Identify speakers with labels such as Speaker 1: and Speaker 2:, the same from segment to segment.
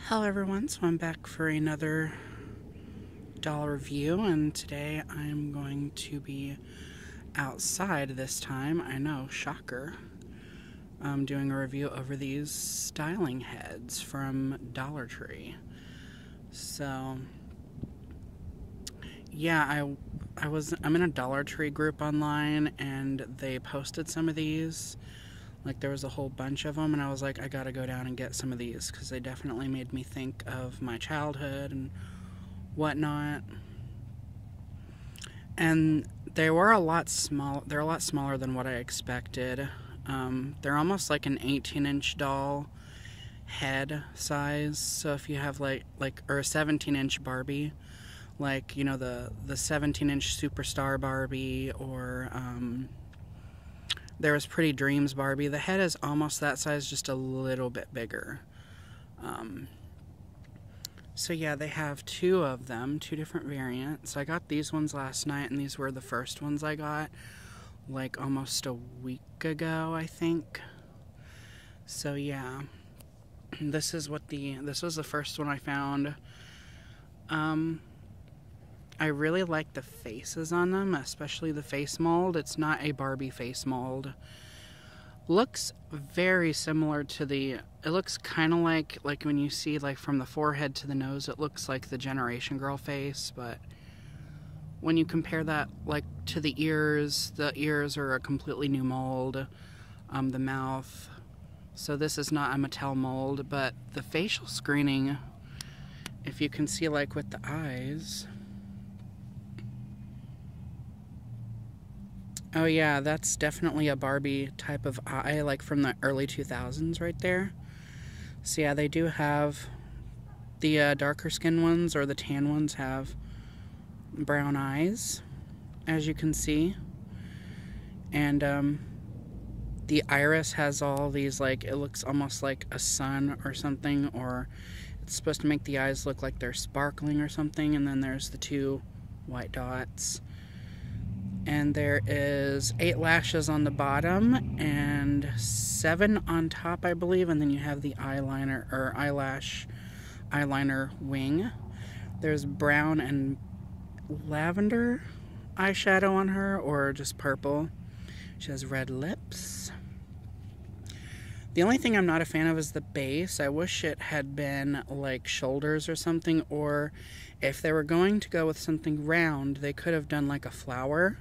Speaker 1: Hello everyone, so I'm back for another doll review, and today I'm going to be outside this time. I know, shocker. I'm doing a review over these styling heads from Dollar Tree. So, yeah, I'm in a Dollar Tree group online, and they posted some of these. Like, there was a whole bunch of them, and I was like, I gotta go down and get some of these, because they definitely made me think of my childhood and whatnot. And they were a lot small. They're a lot smaller than what I expected. They're almost like an 18-inch doll head size. So if you have like or a 17-inch Barbie, like, you know, the 17-inch Superstar Barbie, or there was Pretty Dreams Barbie. The head is almost that size, just a little bit bigger. So yeah, they have two of them, two different variants. I got these ones last night, and these were the first ones I got, like almost a week ago, I think. So yeah, this was the first one I found. I really like the faces on them, especially the face mold. It's not a Barbie face mold. Looks very similar to it looks kind of like when you see, like, from the forehead to the nose, it looks like the Generation Girl face, but when you compare that, like, to the ears are a completely new mold. The mouth, so this is not a Mattel mold, but the facial screening, if you can see, like, with the eyes. Oh yeah, that's definitely a Barbie type of eye, like from the early 2000s right there. So yeah, they do have the darker skin ones, or the tan ones, have brown eyes, as you can see. And the iris has all these, like, it looks almost like a sun or something, or it's supposed to make the eyes look like they're sparkling or something. And then there's the two white dots. And there is 8 lashes on the bottom and 7 on top, I believe. And then you have the eyeliner, or eyeliner wing. There's brown and lavender eyeshadow on her, or just purple. She has red lips. The only thing I'm not a fan of is the base. I wish it had been like shoulders or something, or if they were going to go with something round, they could have done like a flower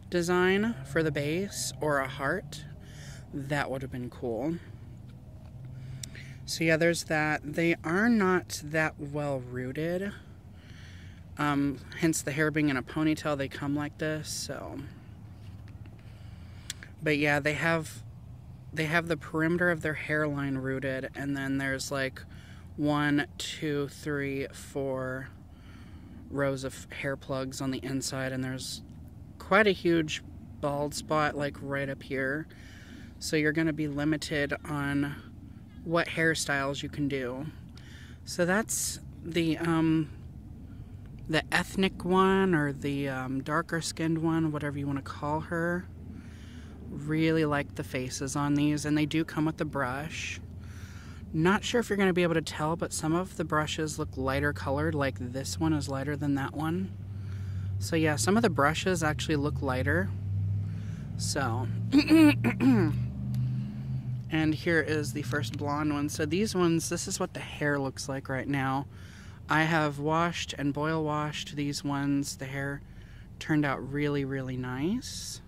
Speaker 1: design for the base, or a heart. That would have been cool. So yeah, there's that. They are not that well rooted, hence the hair being in a ponytail. They come like this. So, but yeah, they have the perimeter of their hairline rooted, and then there's like 1, 2, 3, 4 rows of hair plugs on the inside, and there's quite a huge bald spot, like right up here. So you're going to be limited on what hairstyles you can do. So that's the ethnic one, or the darker skinned one, whatever you want to call her. Really like the faces on these, and they do come with the brush. Not sure if you're going to be able to tell, but some of the brushes look lighter colored, like this one is lighter than that one. So yeah, some of the brushes actually look lighter. So, and here is the first blonde one. So these ones, this is what the hair looks like right now. I have washed and boil washed these ones. The hair turned out really, really nice.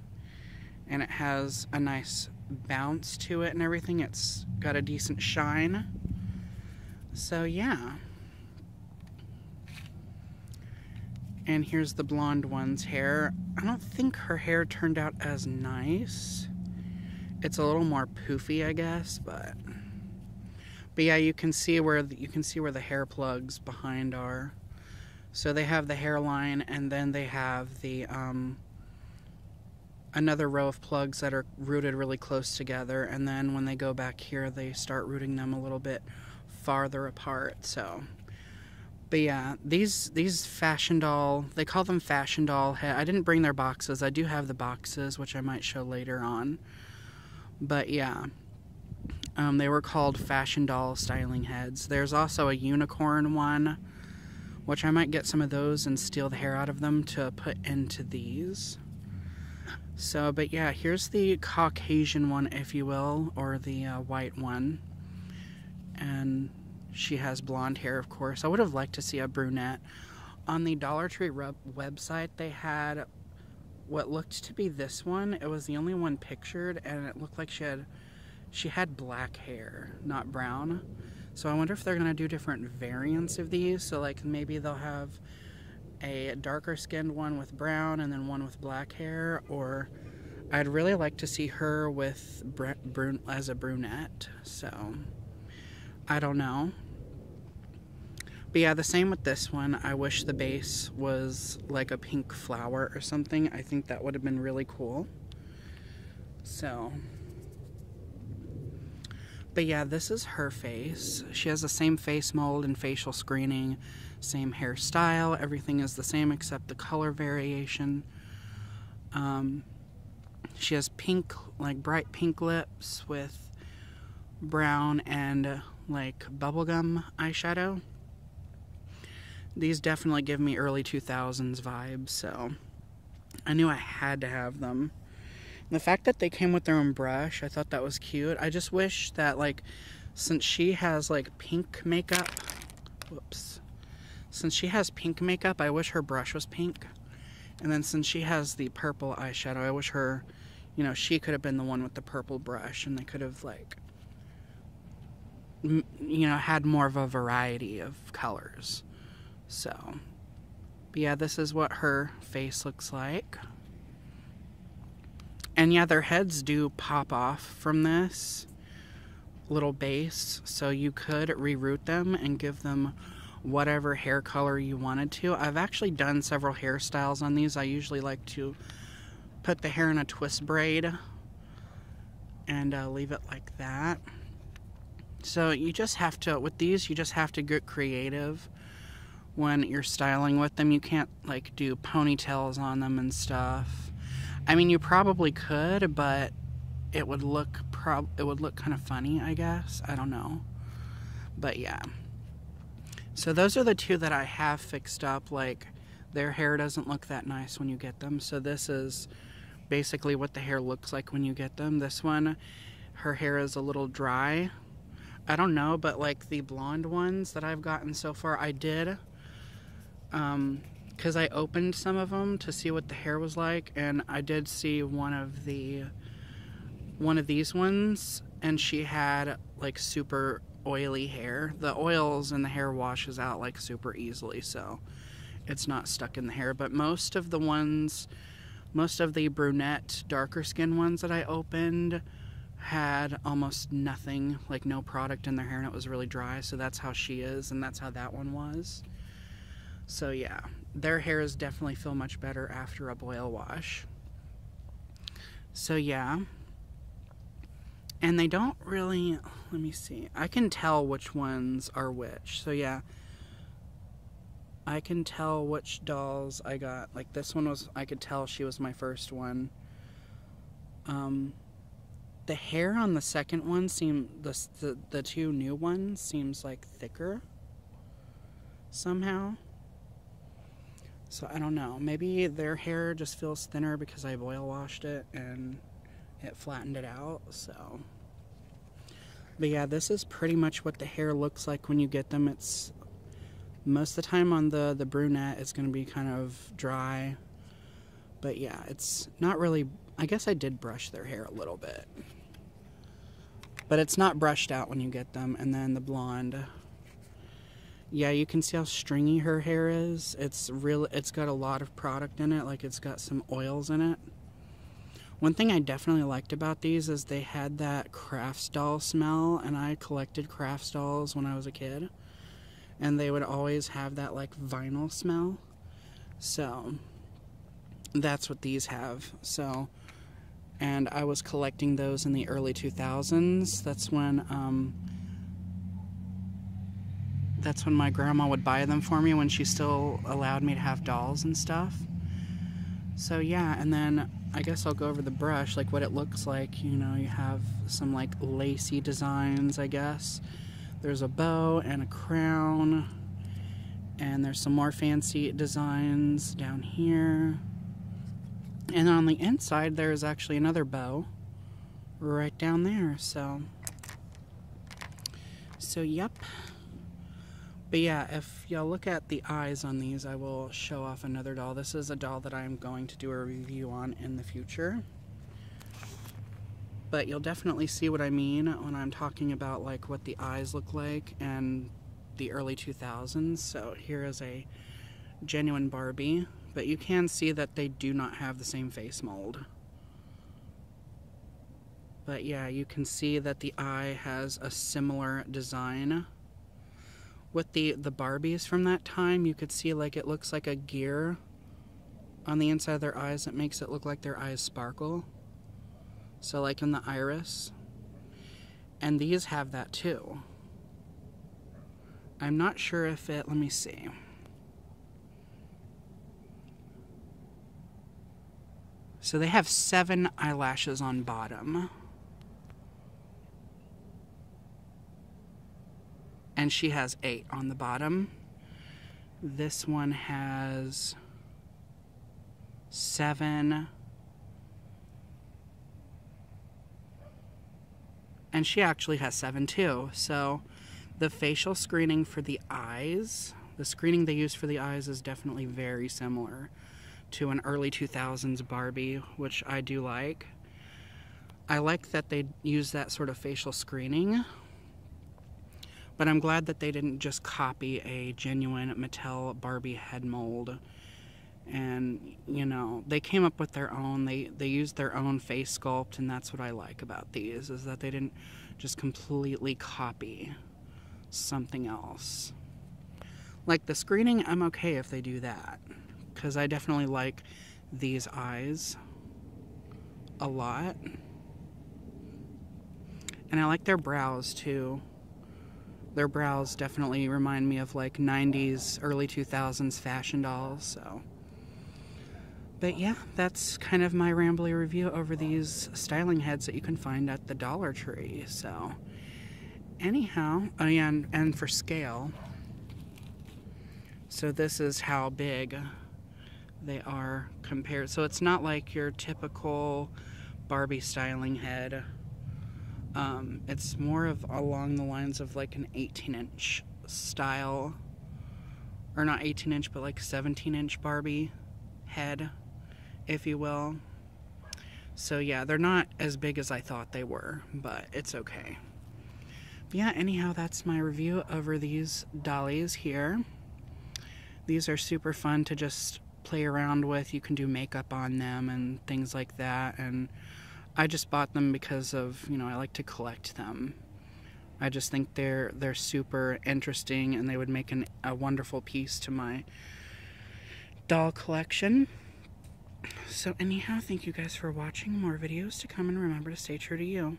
Speaker 1: And it has a nice bounce to it and everything. It's got a decent shine. So yeah. And here's the blonde one's hair. I don't think her hair turned out as nice. It's a little more poofy, I guess, but yeah, you can see where the hair plugs behind are. So they have the hairline, and then they have the another row of plugs that are rooted really close together, and then when they go back here, they start rooting them a little bit farther apart. So, but yeah, these fashion doll, they call them fashion doll I didn't bring their boxes. I do have the boxes, which I might show later on. But yeah, They were called Fashion Doll Styling Heads. There's also a unicorn one, which I might get some of those and steal the hair out of them to put into these. So, but yeah, here's the Caucasian one, if you will, or the white one. And she has blonde hair, of course. I would have liked to see a brunette. On the Dollar Tree website, they had what looked to be this one. It was the only one pictured, and it looked like she had black hair, not brown. So I wonder if they're going to do different variants of these. So like maybe they'll have a darker skinned one with brown and then one with black hair, or I'd really like to see her with as a brunette. So I don't know. But yeah, the same with this one. I wish the base was like a pink flower or something. I think that would have been really cool. So, but yeah, this is her face. She has the same face mold and facial screening, same hairstyle. Everything is the same except the color variation. She has pink, like bright pink lips with brown and like bubblegum eyeshadow. These definitely give me early 2000s vibes, so I knew I had to have them. And the fact that they came with their own brush, I thought that was cute. I just wish that, like, since she has, like, pink makeup, since she has pink makeup, I wish her brush was pink. And then since she has the purple eyeshadow, I wish her, you know, she could have been the one with the purple brush, and they could have, like, you know, had more of a variety of colors. So, but yeah, this is what her face looks like. And yeah, their heads do pop off from this little base, so you could reroot them and give them whatever hair color you wanted to. I've actually done several hairstyles on these. I usually like to put the hair in a twist braid and leave it like that. So you just have to, with these, you just have to get creative when you're styling with them. You can't like do ponytails on them and stuff. I mean, you probably could, but it would look kind of funny, I guess. I don't know. But yeah. So those are the two that I have fixed up. Like, their hair doesn't look that nice when you get them. So this is basically what the hair looks like when you get them. This one, her hair is a little dry. I don't know, but like the blonde ones that I've gotten so far, I did because I opened some of them to see what the hair was like, and I did see one of these ones, and she had like super oily hair. The oils in the hair washes out like super easily, so it's not stuck in the hair. But most of the brunette, darker skin ones that I opened had almost nothing, like no product in their hair, and it was really dry. So that's how she is, and that's how that one was. So yeah, their hairs definitely feel much better after a boil wash. So yeah, and they don't really, let me see, I can tell which ones are which. So yeah, I can tell which dolls I got. Like this one was, I could tell she was my first one. The hair on the second one seemed, the two new ones seems like thicker somehow. So I don't know, maybe their hair just feels thinner because I boil washed it and it flattened it out, so. But yeah, this is pretty much what the hair looks like when you get them. It's, most of the time on the brunette, it's going to be kind of dry. But yeah, it's not really, I guess I did brush their hair a little bit. But it's not brushed out when you get them. And then the blonde, yeah, you can see how stringy her hair is. It's got a lot of product in it, like it's got some oils in it. One thing I definitely liked about these is they had that Crafts doll smell, and I collected Crafts dolls when I was a kid, and they would always have that like vinyl smell. So that's what these have. So, and I was collecting those in the early 2000s. That's when my grandma would buy them for me, when she still allowed me to have dolls and stuff. So yeah, and then I guess I'll go over the brush, like what it looks like. You know, you have some like lacy designs, I guess. There's a bow and a crown, and there's some more fancy designs down here. And on the inside, there's actually another bow right down there, so yep. But yeah, if y'all look at the eyes on these, I will show off another doll. This is a doll that I'm going to do a review on in the future. But you'll definitely see what I mean when I'm talking about like what the eyes look like and the early 2000s. So here is a genuine Barbie, but you can see that they do not have the same face mold. But yeah, you can see that the eye has a similar design. With the Barbies from that time, you could see like it looks like a gear on the inside of their eyes that makes it look like their eyes sparkle. So like in the iris. And these have that too. I'm not sure if it, let me see. So they have 7 eyelashes on bottom. And she has 8 on the bottom. This one has 7. And she actually has 7 too. So the facial screening for the eyes, the screening they use for the eyes is definitely very similar to an early 2000s Barbie, which I do like. I like that they use that sort of facial screening. But I'm glad that they didn't just copy a genuine Mattel Barbie head mold. And, you know, they came up with their own. They used their own face sculpt, and that's what I like about these, is that they didn't just completely copy something else. Like the screening, I'm okay if they do that, because I definitely like these eyes a lot. And I like their brows, too. Their brows definitely remind me of like 90s, early 2000s fashion dolls, so. But yeah, that's kind of my rambly review over these styling heads that you can find at the Dollar Tree, so. Anyhow, oh yeah, and for scale. So this is how big they are compared. So it's not like your typical Barbie styling head. It's more of along the lines of like an 18-inch style, or not 18-inch, but like 17-inch Barbie head, if you will. So yeah, they're not as big as I thought they were, but it's okay. But yeah, anyhow, that's my review over these dollies here. These are super fun to just play around with. You can do makeup on them and things like that, and I just bought them because of, you know, I like to collect them. I just think they're super interesting, and they would make a wonderful piece to my doll collection. So anyhow, thank you guys for watching. More videos to come, and remember to stay true to you.